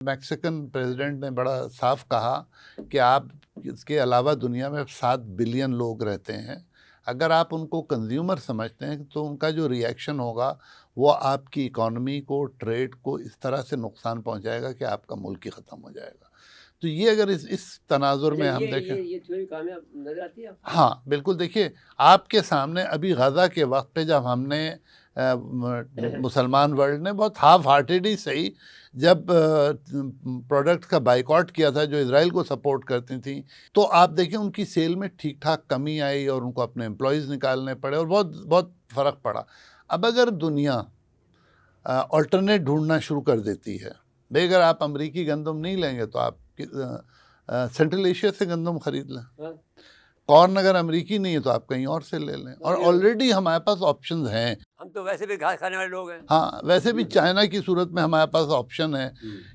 Mexican president ने बड़ा साफ कहा कि आप इसके अलावा दुनिया में 7 बिलियन लोग रहते हैं। अगर आप उनको कंज्यूमर समझते हैं तो उनका जो रिएक्शन होगा वो आपकी इकॉनमी को, ट्रेड को इस तरह से नुकसान पहुंचाएगा कि आपका मुल्क ही ख़त्म हो जाएगा। तो ये अगर इस तनाजुर में हम देखें, ये थ्योरी कामयाब नजर आती है। हाँ बिल्कुल। देखिए, आपके सामने अभी गज़ा के वक्त पे जब हमने मुसलमान वर्ल्ड ने बहुत हाफ हार्टेड ही सही, जब प्रोडक्ट का बाइकआउट किया था जो इजराइल को सपोर्ट करती थी, तो आप देखें उनकी सेल में ठीक ठाक कमी आई और उनको अपने एम्प्लॉयज़ निकालने पड़े और बहुत बहुत फ़र्क पड़ा। अब अगर दुनिया अल्टरनेट ढूंढना शुरू कर देती है, भाई अगर आप अमेरिकी गंदम नहीं लेंगे तो आप सेंट्रल एशिया से गंदम खरीद लें। कॉर्न अगर अमेरिकी नहीं है तो आप कहीं और से ले लें, और ऑलरेडी हमारे पास ऑप्शंस हैं। हम तो वैसे भी घास खाने वाले लोग हैं। हाँ, वैसे भी चाइना की सूरत में हमारे पास ऑप्शन है